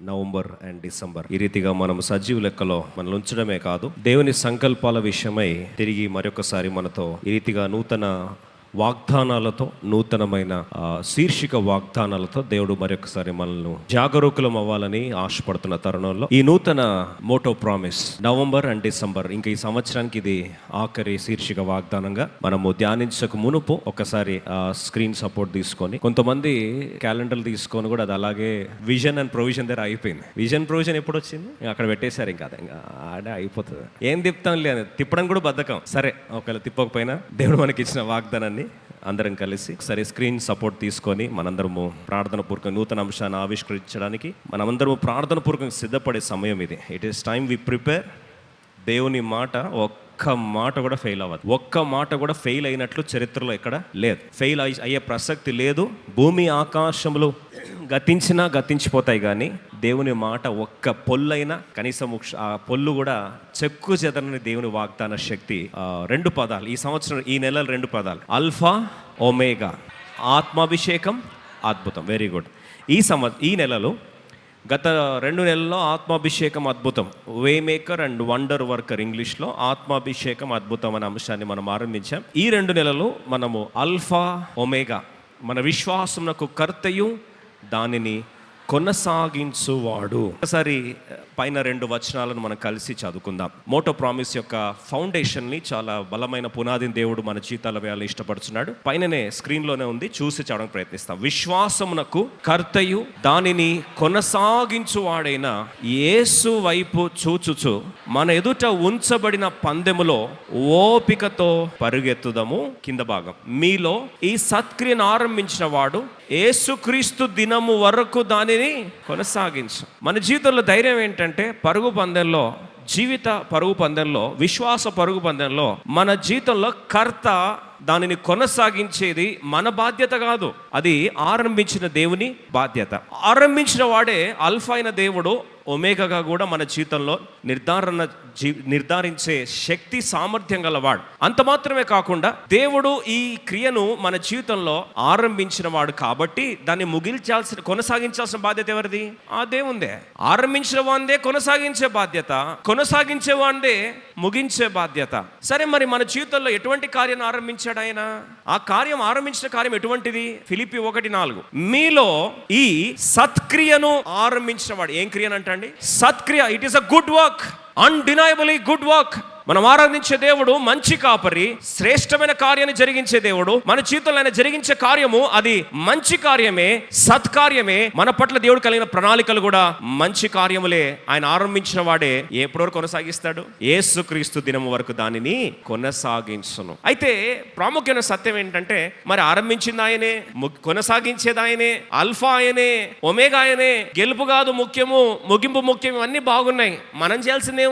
November and December ఈ రీతిగా మనం సజీవ లెక్కలో మనల్ని ఉంచడమే కాదు, దేవుని సంకల్పాల విషయమై తిరిగి మరొకసారి మనతో ఈ రీతిగా నూతన వాగ్దానాలతో, నూతనమైన శీర్షిక వాగ్దానాలతో దేవుడు మరొకసారి మనల్ని జాగరూకులం అవ్వాలని ఆశపడుతున్న తరుణంలో ఈ నూతన motto promise November and December, ఇంకా ఈ సంవత్సరానికి ఇది ఆఖరి శీర్షిక వాగ్దానంగా మనము ధ్యానించక మునుపు ఒకసారి స్క్రీన్ సపోర్ట్ తీసుకొని, కొంతమంది క్యాలెండర్లు తీసుకొని కూడా అది అలాగే విజన్ అండ్ ప్రొవిజన్ దగ్గర అయిపోయింది. విజన్ ప్రొవిజన్ ఎప్పుడు వచ్చింది? అక్కడ పెట్టేశారు. ఇంకా ఆడే అయిపోతుంది. ఏం తిప్పుతాం లేదు, తిప్పడం కూడా బద్ధకం. సరే, ఒకవేళ తిప్పకపోయినా దేవుడు మనకి ఇచ్చిన వాగ్దానాన్ని అందరం కలిసి సరే స్క్రీన్ సపోర్ట్ తీసుకొని మనందరము ప్రార్థన పూర్వకంగా నూతన అంశాన్ని ఆవిష్కరించడానికి మనమందరము ప్రార్థన పూర్వకంగా సిద్ధపడే సమయం ఇది. It is time we prepare. దేవుని మాట ఒక్క మాట కూడా ఫెయిల్ అవ్వదు. ఒక్క మాట కూడా ఫెయిల్ అయినట్లు చరిత్రలో ఎక్కడ లేదు. ఫెయిల్ అయ్యే ప్రసక్తి లేదు. భూమి ఆకాశములు గతించినా గతించిపోతాయి, కానీ దేవుని మాట ఒక్క పొల్లైనా కనీసం ఆ పొల్లు కూడా చెక్కు చెదరని దేవుని వాగ్దాన శక్తి. రెండు పదాలు ఈ సంవత్సరం, ఈ నెలలు రెండు పదాలు: అల్ఫా ఒమేగా. ఆత్మాభిషేకం, అద్భుతం. Very good. ఈ నెలలో గత 2 నెలల్లో ఆత్మాభిషేకం, అద్భుతం, way maker and wonder worker, ఇంగ్లీష్లో ఆత్మాభిషేకం, అద్భుతం అనే అంశాన్ని మనం ఆరంభించాం. ఈ 2 నెలలు మనము అల్ఫా ఒమేగా, మన విశ్వాసమునకు కర్తయు దానిని కొనసాగించువాడు. ఒకసారి పైన 2 వచనాలను మనం కలిసి చదువుకుందాం. మోటో ప్రామిస్ యొక్క ఫౌండేషన్ని, చాలా బలమైన పునాదిని దేవుడు మన జీవితాల వేయాలని ఇష్టపడుతున్నాడు. పైననే స్క్రీన్లోనే ఉంది, చూసి చదవడానికి ప్రయత్నిస్తాం. విశ్వాసమునకు కర్తయు దానిని కొనసాగించువాడైన యేసు వైపు చూచుచు మన ఎదుట ఉంచబడిన పందెములో ఓపికతో పరుగెత్తుదము. కింద భాగం: మీలో ఈ సత్క్రియను ఆరంభించిన వాడు యేసుక్రీస్తు దినము వరకు దానిని కొనసాగించు. మన జీవితంలో ధైర్యం ఏంటంటే, పరుగు పందెంలో, జీవిత పరుగు పందెంలో, విశ్వాస పరుగు పందెంలో మన జీవితంలో కర్త దానిని కొనసాగించేది మన బాధ్యత కాదు, అది ఆరంభించిన దేవుని బాధ్యత. ఆరంభించిన వాడే అల్ఫా అయిన దేవుడు ఒమేగాగా కూడా మన జీవితంలో నిర్ధారించే శక్తి, సామర్థ్యం గలవాడు. అంత మాత్రమే కాకుండా దేవుడు ఈ క్రియను మన జీవితంలో ఆరంభించిన వాడు కాబట్టి దాన్ని కొనసాగించాల్సిన బాధ్యత ఎవరిది? ఆ దేవుందే. ఆరంభించిన వాందే కొనసాగించే బాధ్యత, కొనసాగించే వాందే ముగించే బాధ్యత. సరే, మరి మన జీవితంలో ఎటువంటి కార్యాన్ని ఆరంభించాడు ఆయన? ఆ కార్యం, ఆరంభించిన కార్యం ఎటువంటిది? ఫిలిప్పీ 1:4, మీలో ఈ సత్క్రియను ఆరంభించిన వాడు. ఏం క్రియనంట? సత్క్రియ. It is a good work, undeniably good work. మనం ఆరాధించే దేవుడు మంచి కాపరి, శ్రేష్టమైన కార్యాన్ని జరిగించే దేవుడు. మన జీవితంలో ఆయన జరిగించే కార్యము అది మంచి కార్యమే, సత్కార్యమే. మన పట్ల దేవుడు కలిగిన ప్రణాళికలు కూడా మంచి కార్యములే. ఆయన ఆరంభించిన వాడే ఎప్పటి వరకు కొనసాగిస్తాడు? యేసుక్రీస్తు దినము వరకు దానిని కొనసాగించును. అయితే ప్రాముఖ్యమైన సత్యం ఏంటంటే, మరి ఆరంభించింది ఆయనే, కొనసాగించేది ఆయనే, అల్ఫా ఆయనే, ఒమేగా ఆయనే. గెలుపు కాదు ముఖ్యము, ముగింపు ముఖ్యం. ఇవన్నీ బాగున్నాయి. మనం చేయాల్సిందే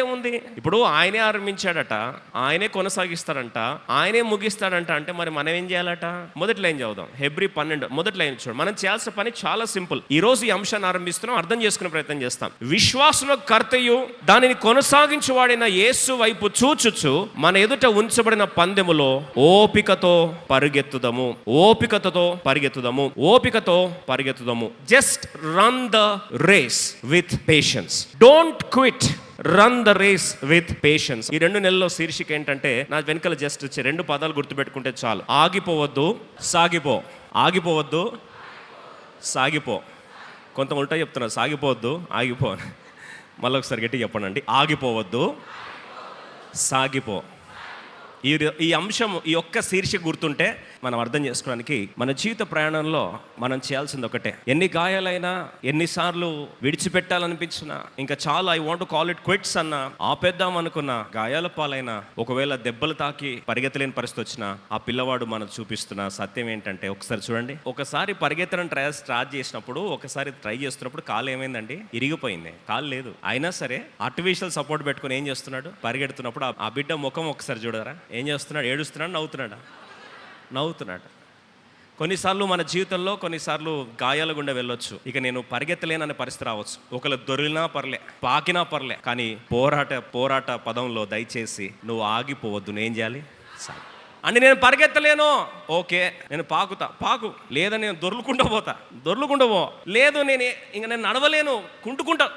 ఉంది. ఇప్పుడు ఆయనే ఆరంభించాడట, ఆయనే కొనసాగిస్తాడంట, ఆయనే ముగిస్తాడంట. అంటే మరి మనం ఏం చేయాలట? మొదటి లైన్ చదువుదాం. హెబ్రీ 12 మొదటి లైన్ చూడండి. మనం చేయాల్సిన పని చాలా సింపుల్. ఈ రోజు ఈ అంశాన్ని ఆరంభిస్తున్నాం, అర్థం చేసుకునే ప్రయత్నం చేస్తాం. విశ్వాసంలో కర్తయు దానిని కొనసాగించువాడైన యేసు వైపు చూచుచు మన ఎదుట ఉంచబడిన పందెములో ఓపికతో పరిగెత్తుదము. ఓపికతో పరిగెత్తుదము. ఓపికతో పరిగెత్తుదము. Just run the race with patience. Don't quit. Run the race with patience. ఈ 2 నెలల్లో శీర్షిక ఏంటంటే, నా వెనకాల జస్ట్ 2 పదాలు గుర్తుపెట్టుకుంటే చాలు. ఆగిపోవద్దు, సాగిపో. ఆగిపోవద్దు, సాగిపో. కొంత ఉల్టా చెప్తున్నా, సాగిపోవద్దు, ఆగిపో. మళ్ళీ ఒకసారి గట్టి చెప్పండి. ఆగిపోవద్దు, సాగిపో. ఈ అంశం, ఈ ఒక్క శీర్షిక గుర్తుంటే మనం అర్థం చేసుకోవడానికి మన జీవిత ప్రయాణంలో మనం చేయాల్సింది ఒకటే. ఎన్ని గాయాలైనా, ఎన్నిసార్లు విడిచిపెట్టాలనిపించినా, ఇంకా చాలా I want to call it quits అన్నా, ఆపేద్దాం అనుకున్న, గాయాల పాలైనా, ఒకవేళ దెబ్బలు తాకి పరిగెత్తలేని పరిస్థితి వచ్చినా, ఆ పిల్లవాడు మనకు చూపిస్తున్న సత్యం ఏంటంటే, ఒకసారి చూడండి. ఒకసారి పరిగెత్తడం స్టార్ట్ చేసినప్పుడు, ఒకసారి ట్రై చేస్తున్నప్పుడు కాలు ఏమైందండి? ఇరిగిపోయింది. కాలు లేదు. అయినా సరే ఆర్టిఫిషియల్ సపోర్ట్ పెట్టుకుని ఏం చేస్తున్నాడు? పరిగెడుతున్నప్పుడు ఆ బిడ్డ ముఖం ఒకసారి చూడరా, ఏం చేస్తున్నాడు? ఏడుస్తున్నాడు, నవ్వుతున్నాడు. కొన్నిసార్లు మన జీవితంలో కొన్నిసార్లు గాయాల గుండా వెళ్ళొచ్చు. ఇక నేను పరిగెత్తలేననే పరిస్థితి రావచ్చు. ఒకళ్ళు దొరికినా పర్లే, పాకినా పర్లే, కానీ పోరాట పదంలో దయచేసి నువ్వు ఆగిపోవద్దు. నేనేం చేయాలి? అని నేను పరిగెత్తలేను, ఓకే నేను పాకు, లేదా నేను దొర్లుకుంటూ పో, లేదు నేను నడవలేను,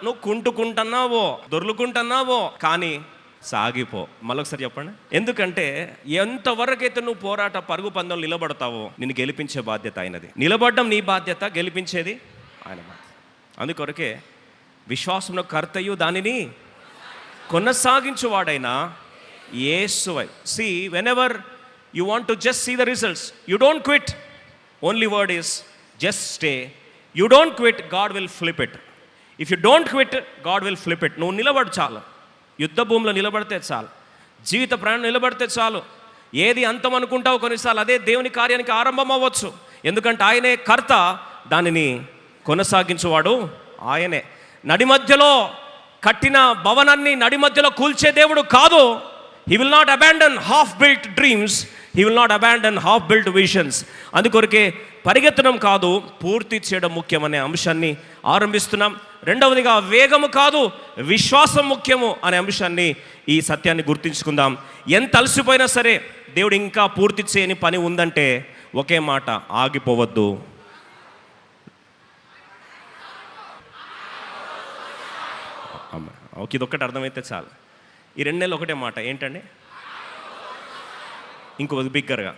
నువ్వు కుంటుకుంటున్నావో దొర్లుకుంటున్నావో, కానీ సాగిపో. మళ్ళొకసారి చెప్పండి. ఎందుకంటే ఎంతవరకైతే నువ్వు పోరాట పరుగు పందెంలో నిలబడతావో నిన్ను గెలిపించే బాధ్యత ఆయనది. నిలబడడం నీ బాధ్యత, గెలిపించేది ఆయన బాధ్యత. అందుకొరకే విశ్వాసంలో కర్తయు దానిని కొనసాగించువాడైనా యేసువై. See, whenever you want to just see the results, you don't quit. Only word is just stay. You don't quit, God will flip it. If you don't quit, God will flip it. నువ్వు నిలబడు చాలు. యుద్ధ భూమిలో నిలబడితే చాలు, జీవిత ప్రయాణం నిలబడితే చాలు. ఏది అంతం అనుకుంటావు కొన్నిసార్లు అదే దేవుని కార్యానికి ఆరంభం అవ్వచ్చు. ఎందుకంటే ఆయనే కర్త, దానిని కొనసాగించువాడు ఆయనే. నడి మధ్యలో కట్టిన భవనాన్ని నడి మధ్యలో కూల్చే దేవుడు కాదు. He will not abandon half-built dreams. He will not abandon half-built visions. అందుకొరకే పరిగెత్తడం కాదు, పూర్తి చేయడం ముఖ్యమనే అంశాన్ని ఆరంభిస్తున్నాం. రెండవదిగా వేగము కాదు, విశ్వాసం ముఖ్యము అనే అంశాన్ని, ఈ సత్యాన్ని గుర్తించుకుందాం. ఎంత అలసిపోయినా సరే దేవుడు ఇంకా పూర్తి చేయని పని ఉందంటే ఒకే మాట, ఆగిపోవద్దు. ఓకే, ఇదొక్కటి అర్థమైతే చాలు. ఈ 2 నెలలు ఒకటే మాట ఏంటండి? ఇంకొక బిగ్గరగా